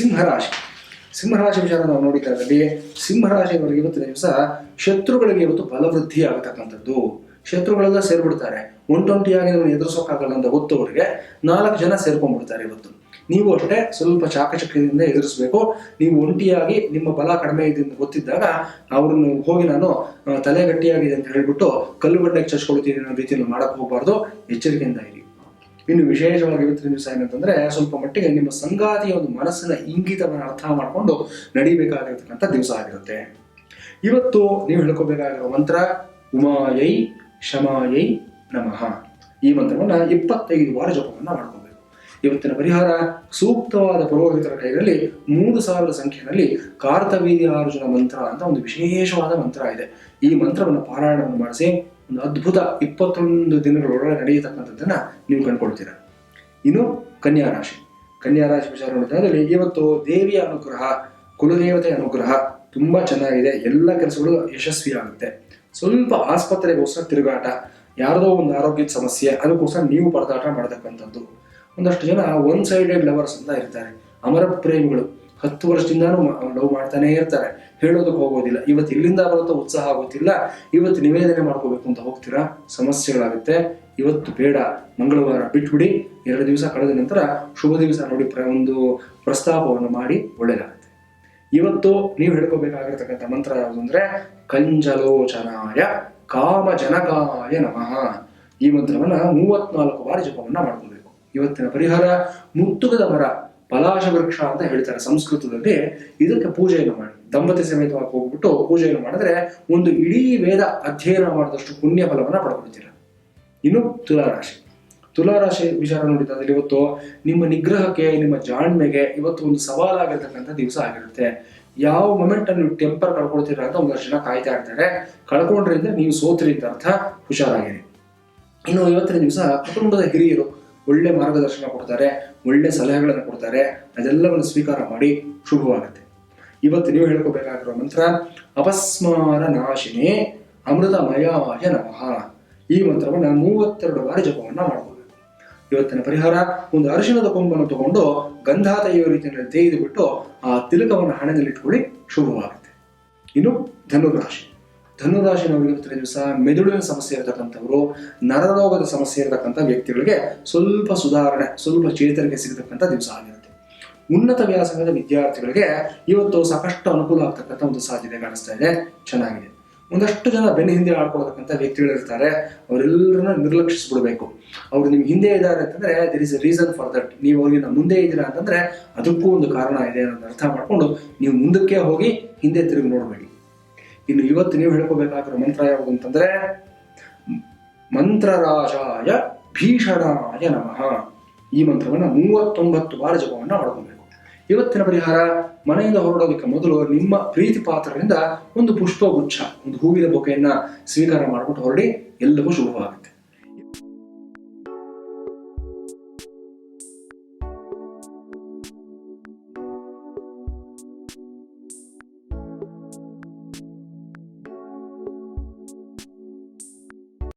ಸಿಂಹರಾಶಿ. ಸಿಂಹರಾಶಿ ವಿಚಾರ ನಾವು ನೋಡಿತಾ ಇದ್ದಲ್ಲಿ ಸಿಂಹರಾಶಿಯವರಿಗೆ ಇವತ್ತಿನ ದಿವಸ ಶತ್ರುಗಳಿಗೆ ಇವತ್ತು ಬಲವೃದ್ಧಿ ಆಗತಕ್ಕಂಥದ್ದು. ಶತ್ರುಗಳೆಲ್ಲ ಸೇರ್ಬಿಡ್ತಾರೆ. ಒಂಟೊಂಟಿಯಾಗಿ ನೀವು ಎದುರಿಸೋಕ್ಕಾಗಲ್ಲ ಅಂತ ಗೊತ್ತವರಿಗೆ 4 ಜನ ಸೇರ್ಕೊಂಡ್ಬಿಡ್ತಾರೆ. ಇವತ್ತು ನೀವು ಅಷ್ಟೇ ಸ್ವಲ್ಪ ಚಾಕಚಕ್ಯದಿಂದ ಎದುರಿಸಬೇಕು. ನೀವು ಒಂಟಿಯಾಗಿ ನಿಮ್ಮ ಬಲ ಕಡಿಮೆ ಇದೆ ಅಂತ ಗೊತ್ತಿದ್ದಾಗ ಅವ್ರನ್ನ ಹೋಗಿ ನಾನು ತಲೆ ಗಟ್ಟಿಯಾಗಿದೆ ಅಂತ ಹೇಳ್ಬಿಟ್ಟು ಕಲ್ಲುಗಡ್ಡೆಗೆ ಚಚ್ಕೊಳ್ತೀನಿ ಅನ್ನೋ ರೀತಿಯಲ್ಲಿ ಮಾಡಕ್ ಹೋಗ್ಬಾರ್ದು. ಎಚ್ಚರಿಕೆಯಿಂದ ಇರಿ. ಇನ್ನು ವಿಶೇಷವಾಗಿ ಇವತ್ತಿನ ದಿವಸ ಏನಂತಂದ್ರೆ ಸ್ವಲ್ಪ ಮಟ್ಟಿಗೆ ನಿಮ್ಮ ಸಂಗಾತಿಯ ಒಂದು ಮನಸ್ಸಿನ ಇಂಗಿತವನ್ನು ಅರ್ಥ ಮಾಡಿಕೊಂಡು ನಡಿಬೇಕಾಗಿರ್ತಕ್ಕಂಥ ದಿವಸ ಆಗಿರುತ್ತೆ. ಇವತ್ತು ನೀವು ಹೇಳ್ಕೋಬೇಕಾಗಿರೋ ಮಂತ್ರ ಉಮಾಯೈ ಶಮಾಯೈ ನಮಃ. ಈ ಮಂತ್ರವನ್ನ 25 ವಾರ ಜಪವನ್ನ ಮಾಡ್ಕೋಬೇಕು. ಇವತ್ತಿನ ಪರಿಹಾರ ಸೂಕ್ತವಾದ ಪುರೋಹಿತರ ಕೈಯಲ್ಲಿ 3000 ಸಂಖ್ಯೆಯಲ್ಲಿ ಕಾರ್ತವೀರ್ಯಾರ್ಜುನ ಮಂತ್ರ ಅಂತ ಒಂದು ವಿಶೇಷವಾದ ಮಂತ್ರ ಇದೆ. ಈ ಮಂತ್ರವನ್ನು ಪಾರಾಯಣವನ್ನು ಮಾಡಿಸಿ ಒಂದು ಅದ್ಭುತ 21 ದಿನಗಳೊಳಗೆ ನಡೆಯತಕ್ಕಂಥದ್ದನ್ನ ನೀವು ಕಂಡುಕೊಳ್ತೀರಾ. ಇನ್ನು ಕನ್ಯಾ ರಾಶಿ ವಿಚಾರ ನೋಡಿದಲ್ಲಿ ಇವತ್ತು ದೇವಿಯ ಅನುಗ್ರಹ, ಕುಲದೇವತೆಯ ಅನುಗ್ರಹ ತುಂಬಾ ಚೆನ್ನಾಗಿದೆ. ಎಲ್ಲ ಕೆಲಸಗಳು ಯಶಸ್ವಿ ಆಗುತ್ತೆ. ಸ್ವಲ್ಪ ಆಸ್ಪತ್ರೆಗೋಸ್ಕರ ತಿರುಗಾಟ, ಯಾರದೋ ಒಂದು ಆರೋಗ್ಯದ ಸಮಸ್ಯೆ, ಅದಕ್ಕೋಸ್ಕರ ನೀವು ಪರದಾಟ ಮಾಡತಕ್ಕಂಥದ್ದು. ಒಂದಷ್ಟು ಜನ ಒನ್ ಸೈಡೆಡ್ ಲವರ್ಸ್ ಅಂತ ಇರ್ತಾರೆ. ಅಮರ ಪ್ರೇಮಿಗಳು 10 ವರ್ಷದಿಂದಾನು ಲವ್ ಮಾಡ್ತಾನೆ ಇರ್ತಾರೆ. ಹೇಳೋದಕ್ಕೆ ಹೋಗೋದಿಲ್ಲ. ಇವತ್ತು ಇಲ್ಲಿಂದ ಬರುತ್ತೋ ಉತ್ಸಾಹ ಆಗೋತಿಲ್ಲ. ಇವತ್ತು ನಿವೇದನೆ ಮಾಡ್ಕೋಬೇಕು ಅಂತ ಹೋಗ್ತೀರಾ, ಸಮಸ್ಯೆಗಳಾಗುತ್ತೆ. ಇವತ್ತು ಬೇಡ, ಮಂಗಳವಾರ ಬಿಟ್ಬಿಡಿ. 2 ದಿವಸ ಕಳೆದ ನಂತರ ಶುಭ ದಿವಸ ನೋಡಿ ಒಂದು ಪ್ರಸ್ತಾಪವನ್ನು ಮಾಡಿ ಒಳ್ಳೆಯದಾಗುತ್ತೆ. ಇವತ್ತು ನೀವು ಹೇಳ್ಕೋಬೇಕಾಗಿರ್ತಕ್ಕಂಥ ಮಂತ್ರ ಯಾವುದು ಅಂದ್ರೆ ಕಂಜಲೋಚನಾಯ ಕಾಮಜನಕಾಯ ನಮಃ. ಈ ಮಂತ್ರವನ್ನ 34 ಬಾರಿ ಜಪವನ್ನ ಮಾಡ್ಕೋಬೇಕು. ಇವತ್ತಿನ ಪರಿಹಾರ ಮುತ್ತುಗದ ಮರ, ಪಲಾಶ ವೃಕ್ಷ ಅಂತ ಹೇಳ್ತಾರೆ ಸಂಸ್ಕೃತದಲ್ಲಿ. ಇದಕ್ಕೆ ಪೂಜೆಯನ್ನು ಮಾಡಿ ದಂಪತಿ ಸಮೇತವಾಗಿ ಹೋಗ್ಬಿಟ್ಟು ಪೂಜೆಯನ್ನು ಮಾಡಿದ್ರೆ ಒಂದು ಇಡೀ ವೇದ ಅಧ್ಯಯನ ಮಾಡಿದಷ್ಟು ಪುಣ್ಯ ಫಲವನ್ನ ಪಡ್ಕೊಳ್ತೀರ. ಇನ್ನು ತುಲಾರಾಶಿ ವಿಚಾರ ನೋಡಿದ್ರೆ ಇವತ್ತು ನಿಮ್ಮ ನಿಗ್ರಹಕ್ಕೆ, ನಿಮ್ಮ ಜಾಣ್ಮೆಗೆ ಇವತ್ತು ಒಂದು ಸವಾಲಾಗಿರ್ತಕ್ಕಂಥ ದಿವಸ ಆಗಿರುತ್ತೆ. ಯಾವ ಮೊಮೆಂಟ್ ಅನ್ನು ಟೆಂಪರ್ ಕಳ್ಕೊಳ್ತೀರಾ ಅಂತ ಒಂದಷ್ಟು ಜನ ಕಾಯ್ತಾ ಇರ್ತಾರೆ. ಕಳ್ಕೊಂಡ್ರಿ ಅಂದ್ರೆ ನೀವು ಸೋತ್ರಿ ಅಂತ ಅರ್ಥ. ಹುಷಾರಾಗಿರಿ. ಇನ್ನು ಇವತ್ತಿನ ದಿವಸ ಕುಟುಂಬದ ಹಿರಿಯರು ಒಳ್ಳೆ ಮಾರ್ಗದರ್ಶನ ಕೊಡ್ತಾರೆ, ಒಳ್ಳೆ ಸಲಹೆಗಳನ್ನು ಕೊಡ್ತಾರೆ. ಅದೆಲ್ಲವನ್ನು ಸ್ವೀಕಾರ ಮಾಡಿ ಶುಭವಾಗುತ್ತೆ. ಇವತ್ತು ನೀವು ಹೇಳ್ಕೋಬೇಕಾಗಿರೋ ಮಂತ್ರ ಅಪಸ್ಮಾರ ನಾಶಿನೇ ಅಮೃತಮಯಾಯ ನಮಃ. ಈ ಮಂತ್ರವನ್ನ 32 ಬಾರಿ ಜಪವನ್ನ ಮಾಡ್ಕೋಬೇಕು. ಇವತ್ತಿನ ಪರಿಹಾರ ಒಂದು ಅರಿಶಿಣದ ಕೊಂಬನ್ನು ತಗೊಂಡು ಗಂಧ ತೆಗೆಯುವ ರೀತಿಯಲ್ಲಿ ತೆಗೆದು ಬಿಟ್ಟು ಆ ತಿಲಕವನ್ನು ಹಣೆಯಲ್ಲಿ ಇಟ್ಕೊಳ್ಳಿ, ಶುಭವಾಗುತ್ತೆ. ಇನ್ನು ಧನುರಾಶಿನವರಿಗೆ ಇವತ್ತಿನ ದಿವಸ ಮೆದುಳಿನ ಸಮಸ್ಯೆ ಇರತಕ್ಕಂಥವ್ರು, ನರರೋಗದ ಸಮಸ್ಯೆ ಇರತಕ್ಕಂಥ ವ್ಯಕ್ತಿಗಳಿಗೆ ಸ್ವಲ್ಪ ಸುಧಾರಣೆ, ಸ್ವಲ್ಪ ಚೇತರಿಕೆ ಸಿಗತಕ್ಕಂಥ ದಿವಸ ಆಗಿರುತ್ತೆ. ಉನ್ನತ ವ್ಯಾಸಂಗದ ವಿದ್ಯಾರ್ಥಿಗಳಿಗೆ ಇವತ್ತು ಸಾಕಷ್ಟು ಅನುಕೂಲ ಆಗ್ತಕ್ಕಂಥ ಒಂದು ಸಾಧ್ಯತೆ ಕಾಣಿಸ್ತಾ ಇದೆ. ಚೆನ್ನಾಗಿದೆ. ಒಂದಷ್ಟು ಜನ ಬೆನ್ನ ಹಿಂದೆ ಆಡ್ಕೊಳ್ತಕ್ಕಂಥ ವ್ಯಕ್ತಿಗಳಿರ್ತಾರೆ. ಅವರೆಲ್ಲರನ್ನ ನಿರ್ಲಕ್ಷಿಸ್ಬಿಡ್ಬೇಕು. ಅವ್ರು ನಿಮ್ಗೆ ಹಿಂದೆ ಇದ್ದಾರೆ ಅಂತಂದ್ರೆ there is a reason for that. ನೀವು ಅವ್ರಿಗೆ ಮುಂದೆ ಇದ್ದೀರಾ ಅಂತಂದ್ರೆ ಅದಕ್ಕೂ ಒಂದು ಕಾರಣ ಇದೆ ಅನ್ನೋದು ಅರ್ಥ ಮಾಡ್ಕೊಂಡು ನೀವು ಮುಂದಕ್ಕೆ ಹೋಗಿ ಹಿಂದೆ ತಿರುಗಿ ನೋಡಬೇಡಿ. ಇನ್ನು ಇವತ್ತು ನೀವು ಹೇಳ್ಕೋಬೇಕಾಗಿರೋ ಮಂತ್ರ ಯಾವುದು ಅಂತಂದ್ರೆ ಮಂತ್ರರಾಜಾಯ ಭೀಷಣಾಯ ನಮಃ. ಈ ಮಂತ್ರವನ್ನ 39 ಬಾರಿ ಜಪವನ್ನ ಮಾಡ್ಕೋಬೇಕು. ಇವತ್ತಿನ ಪರಿಹಾರ ಮನೆಯಿಂದ ಹೊರಡೋದಕ್ಕೆ ಮೊದಲು ನಿಮ್ಮ ಪ್ರೀತಿ ಪಾತ್ರರಿಂದ ಒಂದು ಪುಷ್ಪಗುಚ್ಛ, ಒಂದು ಹೂವಿನ ಬೊಕೆಯನ್ನ ಸ್ವೀಕಾರ ಮಾಡ್ಬಿಟ್ಟು ಹೊರಡಿ. ಎಲ್ಲವೂ ಶುಭವಾಗುತ್ತೆ.